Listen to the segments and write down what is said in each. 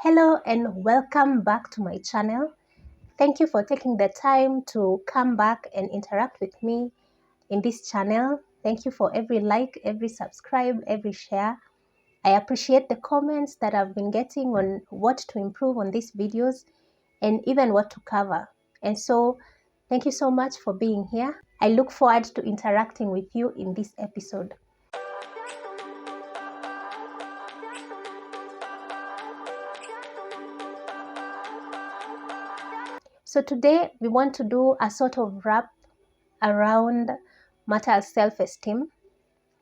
Hello and welcome back to my channel. Thank you for taking the time to come back and interact with me in this channel. Thank you for every like, every subscribe, every share. I appreciate the comments that I've been getting on what to improve on these videos and even what to cover. And so thank you so much for being here. I look forward to interacting with you in this episode. So today we want to do a sort of wrap around matters self-esteem.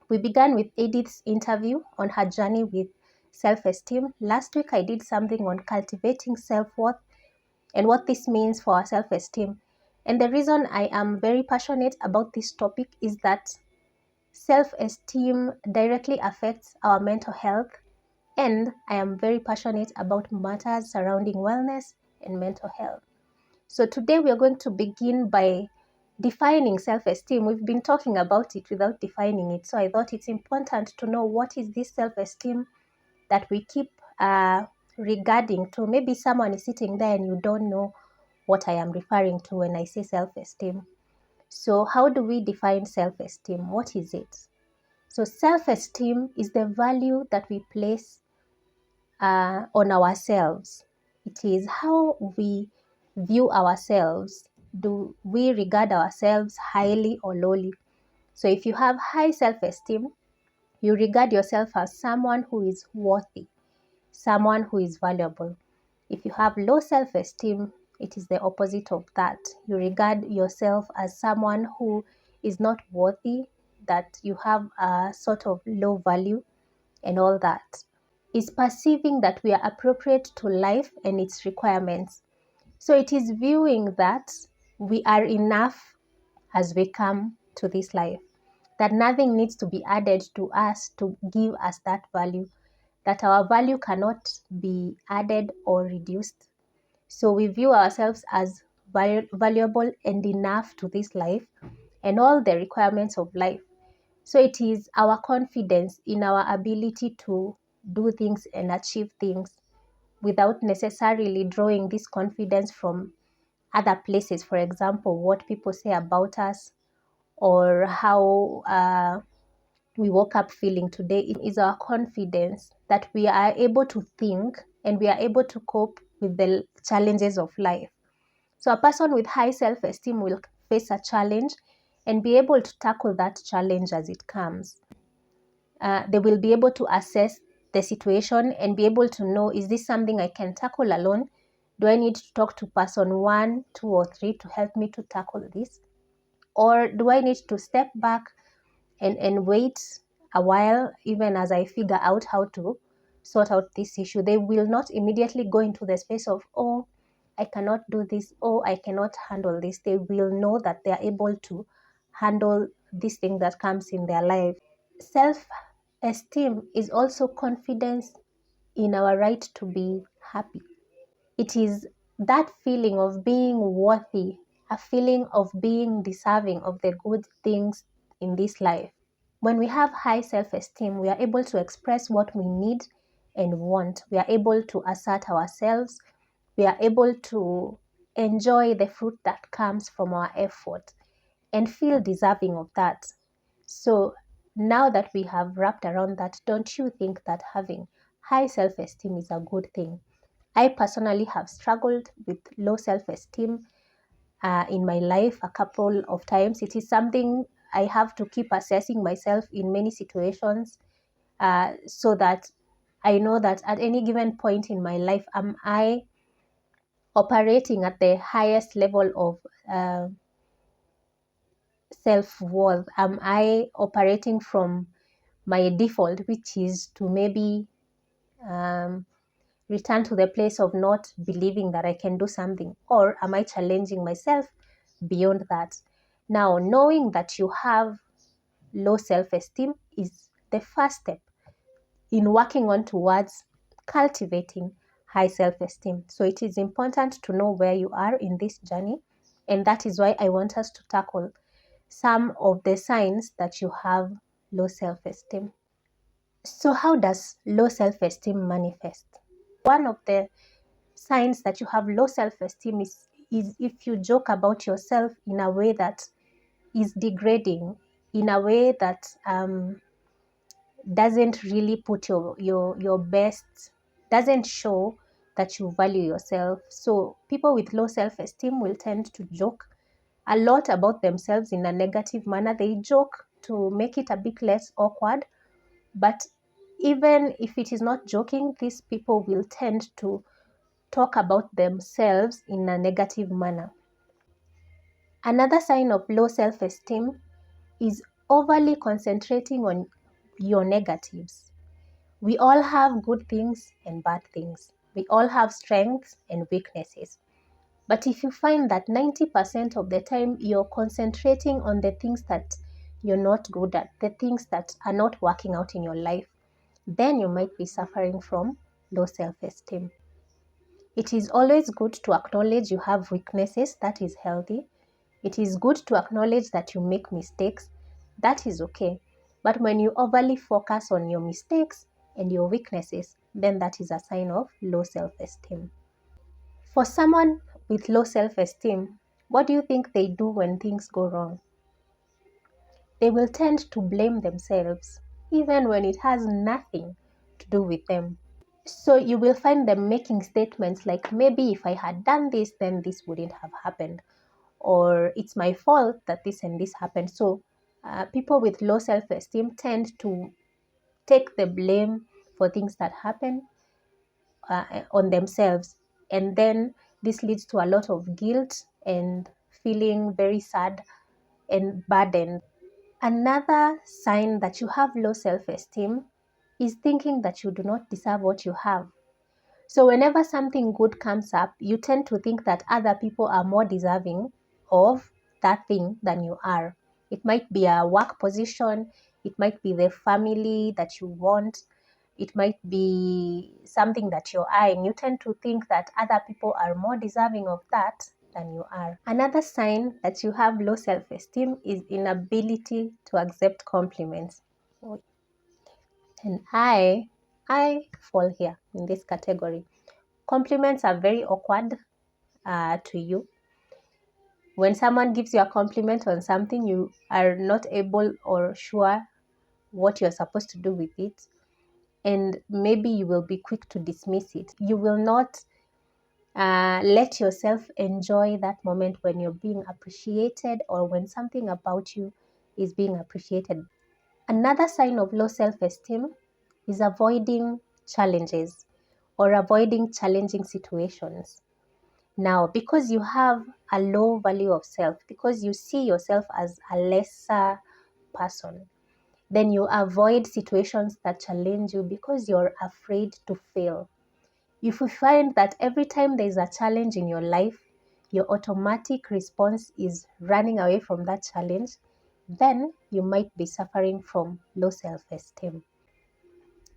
We began with Edith's interview on her journey with self-esteem. Last week I did something on cultivating self-worth and what this means for our self-esteem. And the reason I am very passionate about this topic is that self-esteem directly affects our mental health, and I am very passionate about matters surrounding wellness and mental health. So today we are going to begin by defining self-esteem. We've been talking about it without defining it. So I thought it's important to know what is this self-esteem that we keep regarding to. Maybe someone is sitting there and you don't know what I am referring to when I say self-esteem. So how do we define self-esteem? What is it? So self-esteem is the value that we place on ourselves. It is how we view ourselves. Do we regard ourselves highly or lowly? So if you have high self-esteem, you regard yourself as someone who is worthy, someone who is valuable. If you have low self-esteem, it is the opposite of that. You regard yourself as someone who is not worthy, that you have a sort of low value and all that. Is perceiving that we are appropriate to life and its requirements. So it is viewing that we are enough as we come to this life, that nothing needs to be added to us to give us that value, that our value cannot be added or reduced. So we view ourselves as valuable and enough to this life and all the requirements of life. So it is our confidence in our ability to do things and achieve things without necessarily drawing this confidence from other places. For example, what people say about us or how we woke up feeling today. It is our confidence that we are able to think and we are able to cope with the challenges of life. So a person with high self-esteem will face a challenge and be able to tackle that challenge as it comes. They will be able to assess the situation and be able to know, is this something I can tackle alone? Do I need to talk to person 1, 2, or 3 to help me to tackle this? Or do I need to step back and wait a while even as I figure out how to sort out this issue? They will not immediately go into the space of, oh, I cannot do this, oh, I cannot handle this. They will know that they are able to handle this thing that comes in their life. Self-esteem is also confidence in our right to be happy. It is that feeling of being worthy, a feeling of being deserving of the good things in this life. When we have high self-esteem, we are able to express what we need and want. We are able to assert ourselves. We are able to enjoy the fruit that comes from our effort and feel deserving of that. So now that we have wrapped around that, don't you think that having high self-esteem is a good thing? I personally have struggled with low self-esteem in my life a couple of times. It is something I have to keep assessing myself in many situations so that I know that at any given point in my life, am I operating at the highest level of self-worth? Am I operating from my default, which is to maybe return to the place of not believing that I can do something? Or am I challenging myself beyond that? Now, knowing that you have low self-esteem is the first step in working on towards cultivating high self-esteem. So it is important to know where you are in this journey, and that is why I want us to tackle some of the signs that you have low self-esteem. So how does low self-esteem manifest? One of the signs that you have low self-esteem is if you joke about yourself in a way that is degrading, in a way that doesn't really put your best, doesn't show that you value yourself. So people with low self-esteem will tend to joke a lot about themselves in a negative manner. They joke to make it a bit less awkward, but even if it is not joking, these people will tend to talk about themselves in a negative manner. Another sign of low self-esteem is overly concentrating on your negatives. We all have good things and bad things. We all have strengths and weaknesses. But if you find that 90% of the time you're concentrating on the things that you're not good at, the things that are not working out in your life, then you might be suffering from low self-esteem. It is always good to acknowledge you have weaknesses. That is healthy. It is good to acknowledge that you make mistakes. That is okay. But when you overly focus on your mistakes and your weaknesses, then that is a sign of low self-esteem. For someone with low self-esteem, what do you think they do when things go wrong? They will tend to blame themselves, even when it has nothing to do with them. So you will find them making statements like, maybe if I had done this, then this wouldn't have happened. Or it's my fault that this and this happened. So people with low self-esteem tend to take the blame for things that happen on themselves. And then this leads to a lot of guilt and feeling very sad and burdened. Another sign that you have low self-esteem is thinking that you do not deserve what you have. So whenever something good comes up, you tend to think that other people are more deserving of that thing than you are. It might be a work position, it might be the family that you want, it might be something that you're eyeing. You tend to think that other people are more deserving of that than you are. Another sign that you have low self-esteem is inability to accept compliments. And I fall here in this category. Compliments are very awkward to you. When someone gives you a compliment on something, you are not able or sure what you're supposed to do with it. And maybe you will be quick to dismiss it. You will not let yourself enjoy that moment when you're being appreciated or when something about you is being appreciated. Another sign of low self-esteem is avoiding challenges or avoiding challenging situations. Now, because you have a low value of self, because you see yourself as a lesser person, then you avoid situations that challenge you because you're afraid to fail. If you find that every time there's a challenge in your life, your automatic response is running away from that challenge, then you might be suffering from low self-esteem.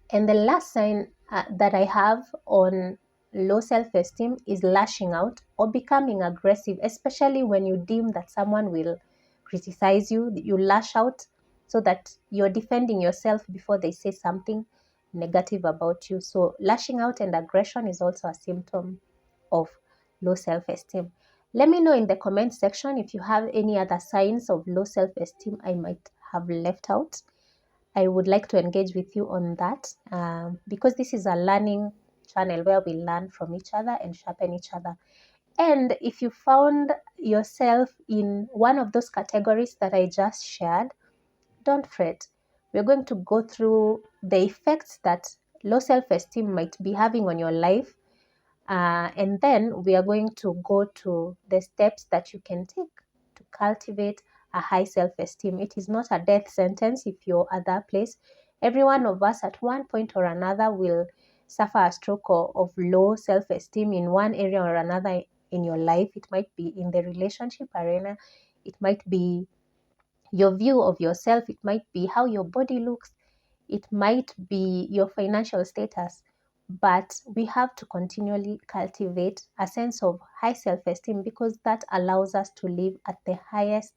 And the last sign that I have on low self-esteem is lashing out or becoming aggressive, especially when you deem that someone will criticize you. You lash out so that you're defending yourself before they say something negative about you. So lashing out and aggression is also a symptom of low self-esteem. Let me know in the comment section if you have any other signs of low self-esteem I might have left out. I would like to engage with you on that because this is a learning channel where we learn from each other and sharpen each other. And if you found yourself in one of those categories that I just shared, don't fret. We're going to go through the effects that low self-esteem might be having on your life. And then we are going to go to the steps that you can take to cultivate a high self-esteem. It is not a death sentence if you're at that place. Every one of us at one point or another will suffer a stroke of low self-esteem in one area or another in your life. It might be in the relationship arena. It might be your view of yourself. It might be how your body looks. It might be your financial status. But we have to continually cultivate a sense of high self-esteem because that allows us to live at the highest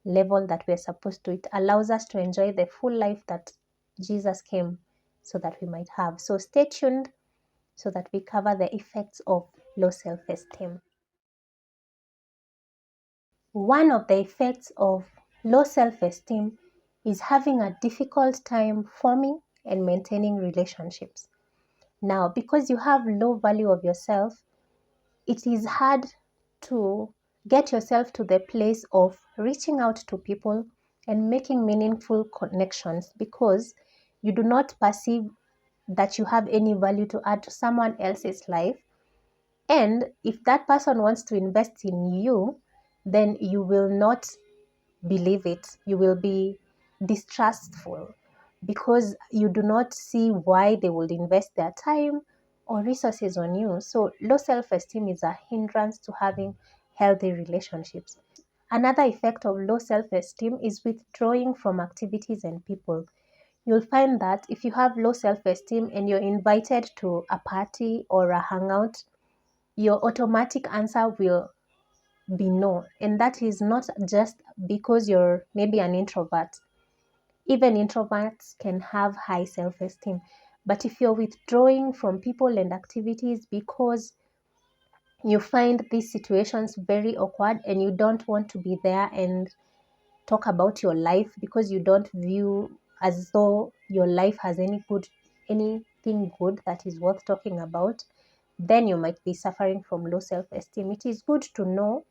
level that we're supposed to. It allows us to enjoy the full life that Jesus came so that we might have. So stay tuned so that we cover the effects of low self-esteem. One of the effects of low self-esteem is having a difficult time forming and maintaining relationships. Now, because you have low value of yourself, it is hard to get yourself to the place of reaching out to people and making meaningful connections, because you do not perceive that you have any value to add to someone else's life. And if that person wants to invest in you, then you will not believe it. You will be distrustful because you do not see why they would invest their time or resources on you. So low self-esteem is a hindrance to having healthy relationships. Another effect of low self-esteem is withdrawing from activities and people. You'll find that if you have low self-esteem and you're invited to a party or a hangout, your automatic answer will be no. And that is not just because you're maybe an introvert. Even introverts can have high self-esteem. But if you're withdrawing from people and activities because you find these situations very awkward and you don't want to be there and talk about your life because you don't view as though your life has anything good that is worth talking about, then you might be suffering from low self-esteem. It is good to know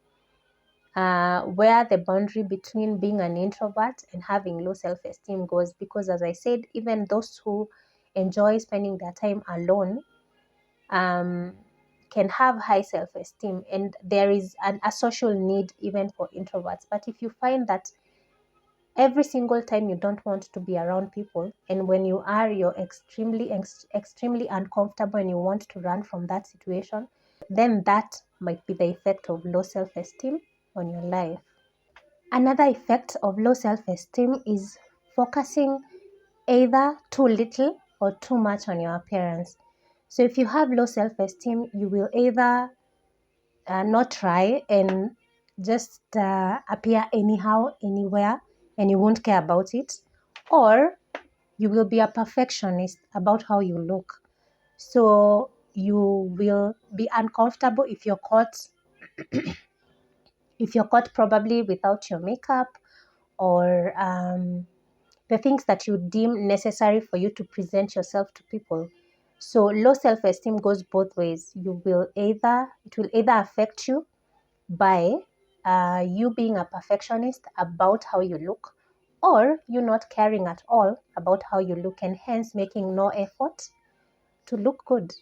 where the boundary between being an introvert and having low self-esteem goes, because as I said, even those who enjoy spending their time alone can have high self-esteem, and there is a social need even for introverts. But if you find that every single time you don't want to be around people, and when you are, you're extremely uncomfortable and you want to run from that situation, then that might be the effect of low self-esteem on your life. Another effect of low self-esteem is focusing either too little or too much on your appearance. So if you have low self-esteem, you will either not try and just appear anyhow, anywhere, and you won't care about it, or you will be a perfectionist about how you look. So you will be uncomfortable if you're caught probably without your makeup, or the things that you deem necessary for you to present yourself to people. So low self-esteem goes both ways. It will either affect you by you being a perfectionist about how you look, or you not caring at all about how you look and hence making no effort to look good.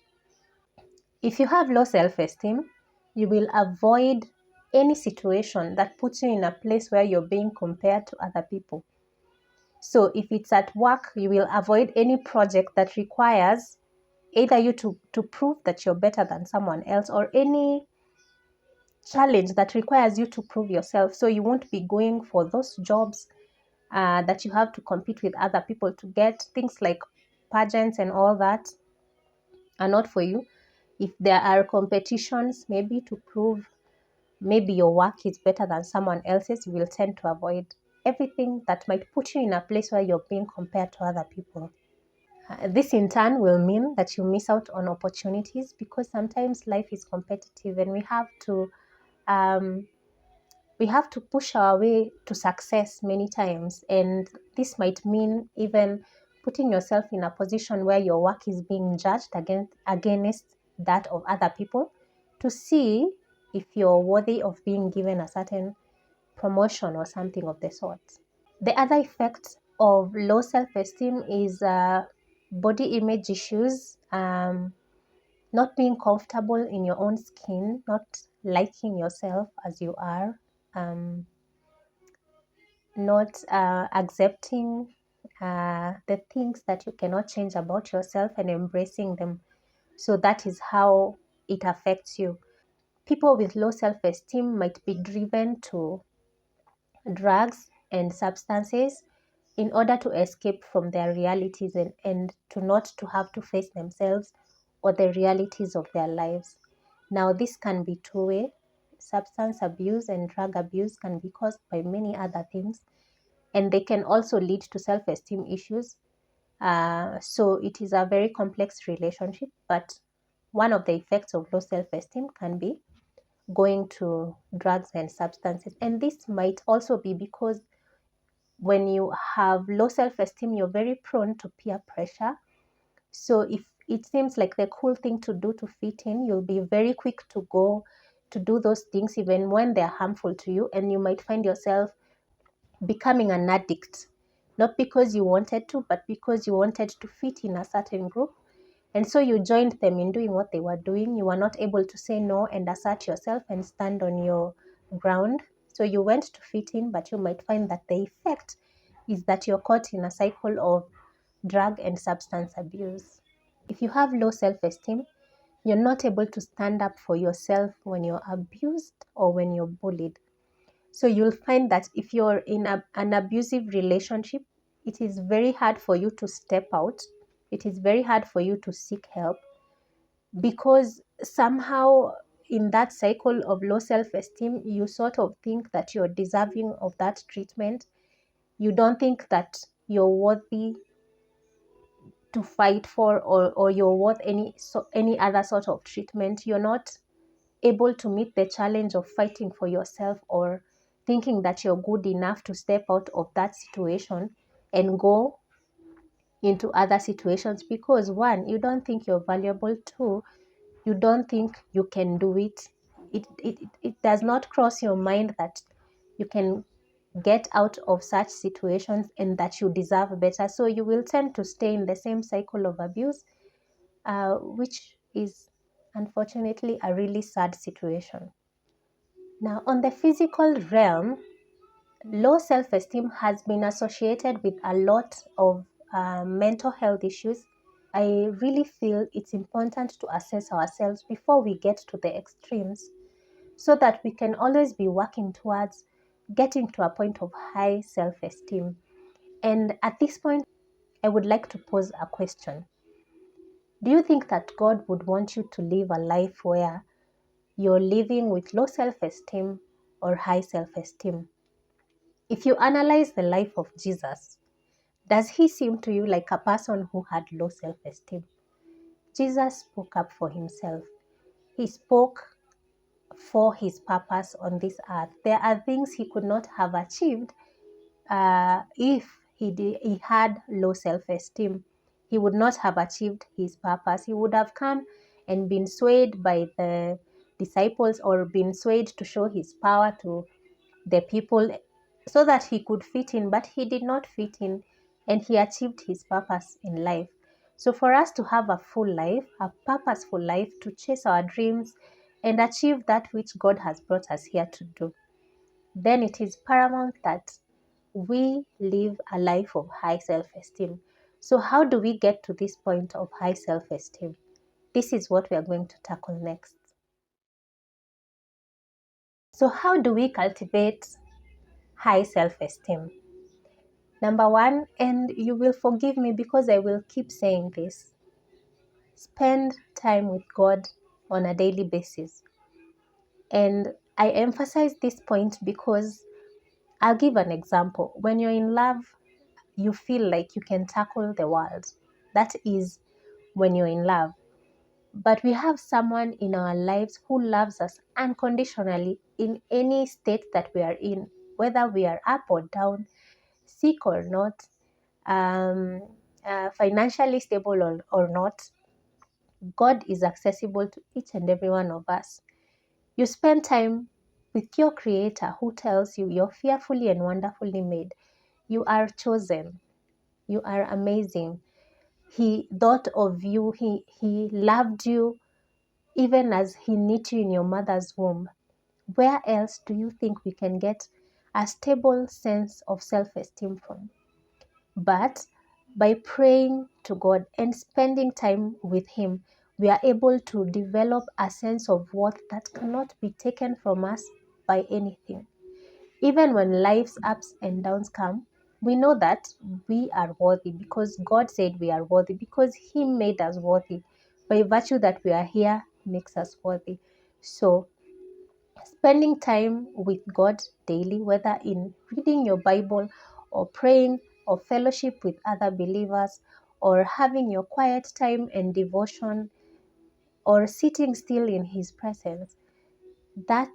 If you have low self-esteem, you will avoid any situation that puts you in a place where you're being compared to other people. So if it's at work, you will avoid any project that requires either you to prove that you're better than someone else, or any challenge that requires you to prove yourself. So you won't be going for those jobs that you have to compete with other people to get. Things like pageants and all that are not for you. If there are competitions, maybe to prove maybe your work is better than someone else's, you will tend to avoid everything that might put you in a place where you're being compared to other people. This in turn will mean that you miss out on opportunities, because sometimes life is competitive and um, we have to push our way to success many times. And this might mean even putting yourself in a position where your work is being judged against that of other people, to see if you're worthy of being given a certain promotion or something of the sort. The other effect of low self-esteem is body image issues, not being comfortable in your own skin, not liking yourself as you are, not accepting the things that you cannot change about yourself and embracing them. So that is how it affects you. People with low self-esteem might be driven to drugs and substances in order to escape from their realities, and to not to have to face themselves or the realities of their lives. Now, this can be two-way. Substance abuse and drug abuse can be caused by many other things, and they can also lead to self-esteem issues. So it is a very complex relationship, but one of the effects of low self-esteem can be going to drugs and substances. And this might also be because when you have low self-esteem, you're very prone to peer pressure. So if it seems like the cool thing to do to fit in, you'll be very quick to go to do those things even when they're harmful to you, and you might find yourself becoming an addict, not because you wanted to, but because you wanted to fit in a certain group. And so you joined them in doing what they were doing. You were not able to say no and assert yourself and stand on your ground. So you went to fit in, but you might find that the effect is that you're caught in a cycle of drug and substance abuse. If you have low self-esteem, you're not able to stand up for yourself when you're abused or when you're bullied. So you'll find that if you're in an abusive relationship, it is very hard for you to step out. It is very hard for you to seek help, because somehow in that cycle of low self-esteem, you sort of think that you're deserving of that treatment. You don't think that you're worthy to fight for, or you're worth any other sort of treatment. You're not able to meet the challenge of fighting for yourself, or thinking that you're good enough to step out of that situation and go into other situations, because one, you don't think you're valuable. Two, you don't think you can do it. It does not cross your mind that you can get out of such situations and that you deserve better. So you will tend to stay in the same cycle of abuse, which is unfortunately a really sad situation. Now, on the physical realm, low self-esteem has been associated with a lot of mental health issues. I really feel it's important to assess ourselves before we get to the extremes, so that we can always be working towards getting to a point of high self-esteem. And at this point, I would like to pose a question. Do you think that God would want you to live a life where you're living with low self-esteem or high self-esteem? If you analyze the life of Jesus, does he seem to you like a person who had low self-esteem? Jesus spoke up for himself. He spoke for his purpose on this earth. There are things he could not have achieved if he had low self-esteem. He would not have achieved his purpose. He would have come and been swayed by the disciples, or been swayed to show his power to the people so that he could fit in, but he did not fit in, and he achieved his purpose in life. So for us to have a full life, a purposeful life, to chase our dreams and achieve that which God has brought us here to do, then it is paramount that we live a life of high self-esteem. So how do we get to this point of high self-esteem? This is what we are going to tackle next. So how do we cultivate high self-esteem? Number one, and you will forgive me because I will keep saying this, spend time with God on a daily basis. And I emphasize this point because I'll give an example. When you're in love, you feel like you can tackle the world. That is when you're in love. But we have someone in our lives who loves us unconditionally in any state that we are in, whether we are up or down, sick or not, financially stable or not. God is accessible to each and every one of us. You spend time with your Creator, who tells you you're fearfully and wonderfully made. You are chosen. You are amazing. He thought of you. He loved you even as he knit you in your mother's womb. Where else do you think we can get a stable sense of self-esteem from? But by praying to God and spending time with Him, we are able to develop a sense of worth that cannot be taken from us by anything. Even when life's ups and downs come, we know that we are worthy because God said we are worthy, because He made us worthy. By virtue that we are here makes us worthy. So spending time with God daily, whether in reading your Bible or praying or fellowship with other believers, or having your quiet time and devotion, or sitting still in his presence, that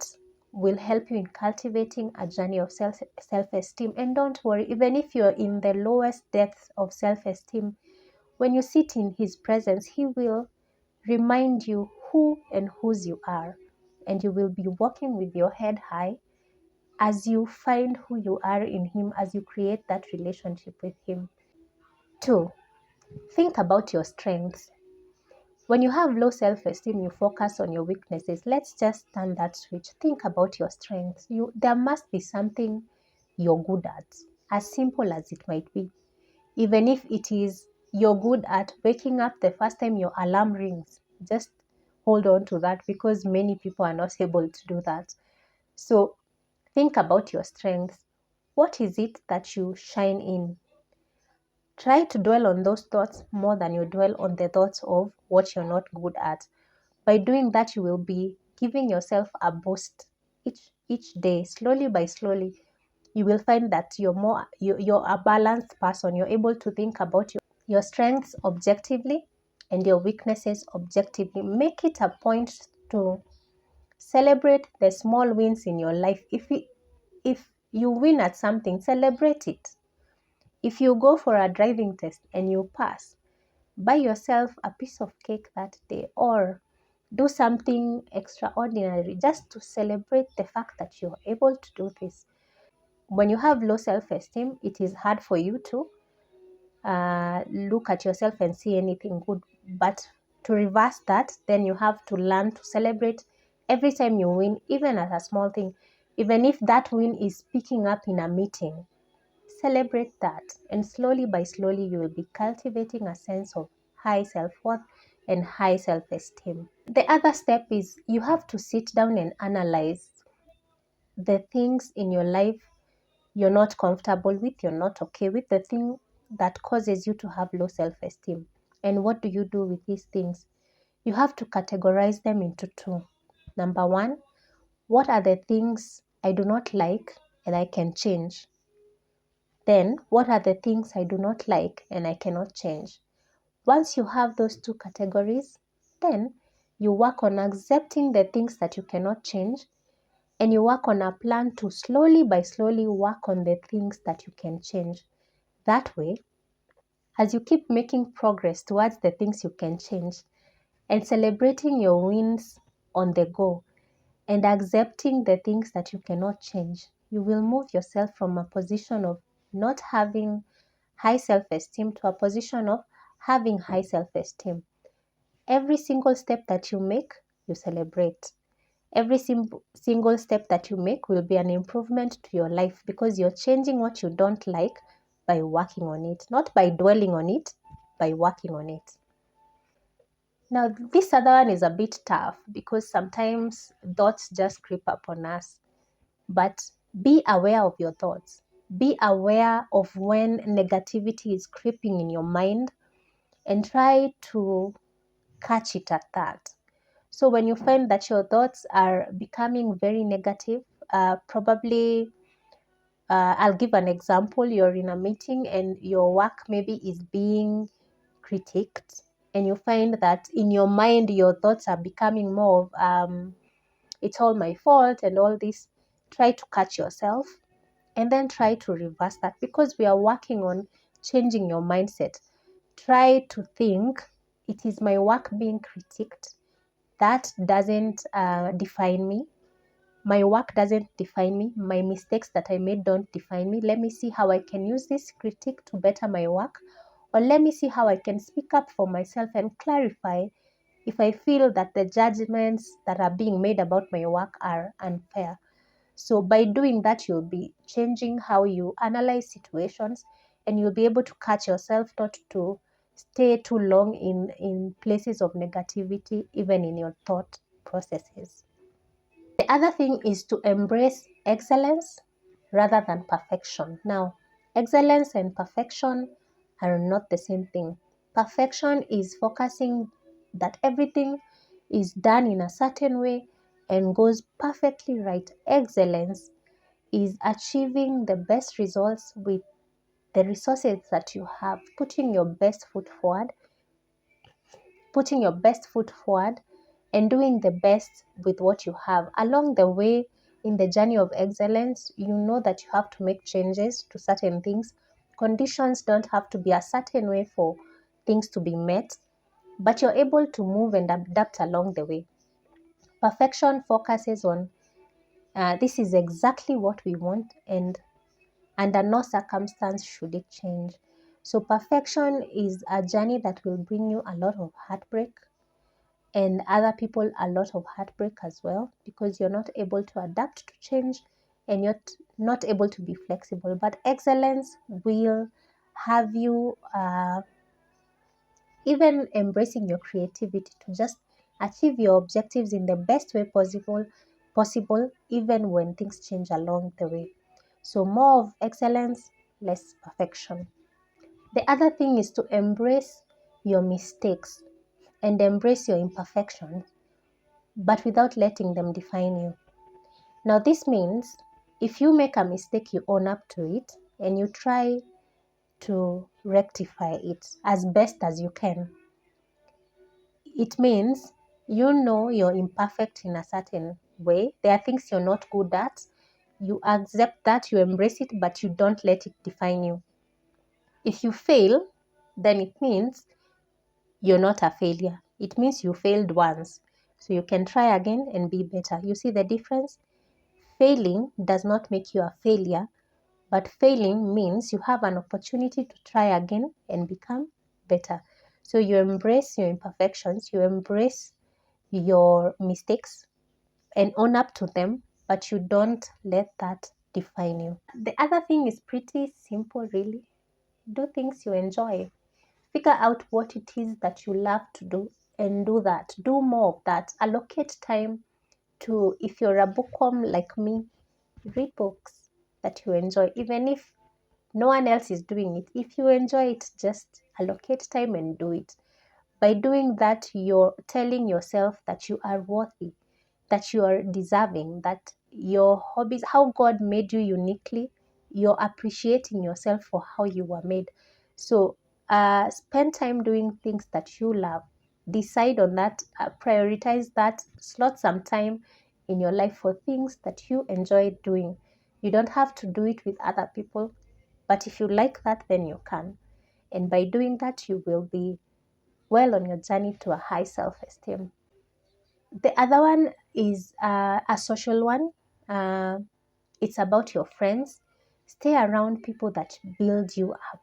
will help you in cultivating a journey of self-esteem. And don't worry, even if you're in the lowest depths of self-esteem, when you sit in his presence, he will remind you who and whose you are. And you will be walking with your head high as you find who you are in him, as you create that relationship with him. 2, think about your strengths. When you have low self-esteem, you focus on your weaknesses. Let's just turn that switch. Think about your strengths. There must be something you're good at, as simple as it might be. Even if it is you're good at waking up the first time your alarm rings, just hold on to that, because many people are not able to do that. So think about your strengths. What is it that you shine in? Try to dwell on those thoughts more than you dwell on the thoughts of what you're not good at. By doing that, you will be giving yourself a boost each day. Slowly by slowly, you will find that you're a balanced person. You're able to think about your strengths objectively and your weaknesses objectively. Make it a point to celebrate the small wins in your life. If you win at something, celebrate it. If you go for a driving test and you pass, buy yourself a piece of cake that day, or do something extraordinary just to celebrate the fact that you're able to do this. When you have low self-esteem, it is hard for you to look at yourself and see anything good. But to reverse that, then you have to learn to celebrate every time you win, even as a small thing. Even if that win is picking up in a meeting, celebrate that. And slowly by slowly, you will be cultivating a sense of high self-worth and high self-esteem. The other step is you have to sit down and analyze the things in your life you're not comfortable with, you're not okay with, the thing that causes you to have low self-esteem. And what do you do with these things? You have to categorize them into 2. Number 1, what are the things I do not like and I can change? Then, what are the things I do not like and I cannot change? Once you have those 2 categories, then you work on accepting the things that you cannot change, and you work on a plan to slowly by slowly work on the things that you can change. That way, as you keep making progress towards the things you can change and celebrating your wins on the go and accepting the things that you cannot change, you will move yourself from a position of not having high self-esteem to a position of having high self-esteem. Every single step that you make, you celebrate. Every single step that you make will be an improvement to your life, because you're changing what you don't like by working on it, not by dwelling on it, by working on it. Now, this other one is a bit tough because sometimes thoughts just creep up on us. But be aware of your thoughts. Be aware of when negativity is creeping in your mind and try to catch it at that. So when you find that your thoughts are becoming very negative, probably, I'll give an example. You're in a meeting and your work maybe is being critiqued, and you find that in your mind your thoughts are becoming more of it's all my fault and all this. Try to catch yourself and then try to reverse that, because we are working on changing your mindset. Try to think, it is my work being critiqued. That doesn't define me. My work doesn't define me. My mistakes that I made don't define me. Let me see how I can use this critique to better my work, or let me see how I can speak up for myself and clarify if I feel that the judgments that are being made about my work are unfair. So by doing that, you'll be changing how you analyze situations, and you'll be able to catch yourself not to stay too long in places of negativity, even in your thought processes. The other thing is to embrace excellence rather than perfection. Now, excellence and perfection are not the same thing. Perfection is focusing that everything is done in a certain way and goes perfectly right. Excellence is achieving the best results with the resources that you have, putting your best foot forward, and doing the best with what you have. Along the way, in the journey of excellence, you know that you have to make changes to certain things. Conditions don't have to be a certain way for things to be met, but you're able to move and adapt along the way. Perfection focuses on this is exactly what we want, and under no circumstance should it change. So perfection is a journey that will bring you a lot of heartbreak, and other people a lot of heartbreak as well, because you're not able to adapt to change and you're not able to be flexible. But excellence will have you even embracing your creativity to just achieve your objectives in the best way possible, even when things change along the way. So more of excellence, less perfection. The other thing is to embrace your mistakes and embrace your imperfections, but without letting them define you. Now, this means if you make a mistake, you own up to it and you try to rectify it as best as you can. It means you know you're imperfect in a certain way. There are things you're not good at. You accept that, you embrace it, but you don't let it define you. If you fail, then it means you're not a failure. It means you failed once. So you can try again and be better. You see the difference? Failing does not make you a failure, but failing means you have an opportunity to try again and become better. So you embrace your imperfections, you embrace your mistakes and own up to them, but you don't let that define you. The other thing is pretty simple, really. Do things you enjoy. Figure out what it is that you love to do and do that. Do more of that. Allocate time to, if you're a bookworm like me, read books that you enjoy, even if no one else is doing it. If you enjoy it, just allocate time and do it. By doing that, you're telling yourself that you are worthy, that you are deserving, that your hobbies, how God made you uniquely, you're appreciating yourself for how you were made. So spend time doing things that you love. Decide on that, prioritize that, slot some time in your life for things that you enjoy doing. You don't have to do it with other people, but if you like that, then you can. And by doing that, you will be well on your journey to a high self-esteem. The other one is a social one. It's about your friends. Stay around people that build you up.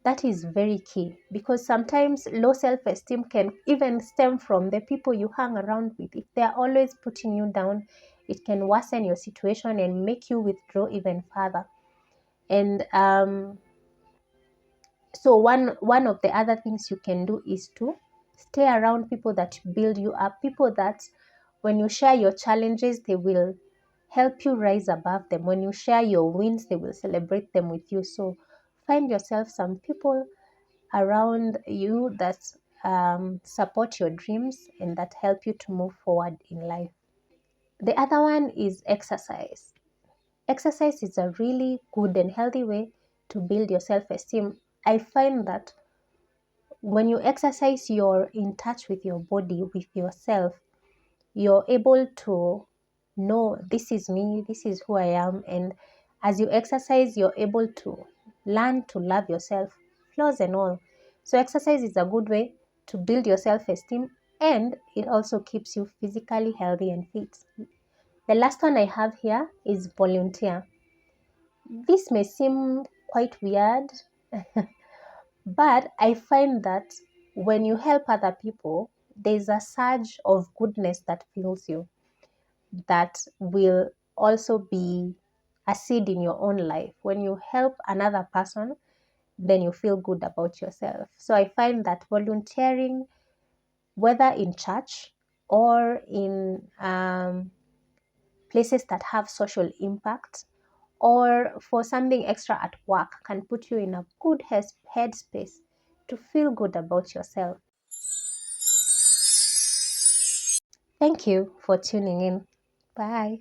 That is very key, because sometimes low self-esteem can even stem from the people you hang around with. If they are always putting you down, it can worsen your situation and make you withdraw even further. And so one of the other things you can do is to stay around people that build you up, people that when you share your challenges, they will help you rise above them. When you share your wins, they will celebrate them with you. So find yourself some people around you that support your dreams and that help you to move forward in life. The other one is exercise. Exercise is a really good and healthy way to build your self-esteem. I find that when you exercise, you're in touch with your body, with yourself. You're able to know this is me, this is who I am. And as you exercise, you're able to learn to love yourself, flaws and all. So exercise is a good way to build your self-esteem, and it also keeps you physically healthy and fit. The last one I have here is volunteer. This may seem quite weird, but I find that when you help other people, there's a surge of goodness that fills you, that will also be a seed in your own life. When you help another person, then you feel good about yourself. So I find that volunteering, whether in church or in places that have social impact, or for something extra at work, can put you in a good headspace to feel good about yourself. Thank you for tuning in. Bye.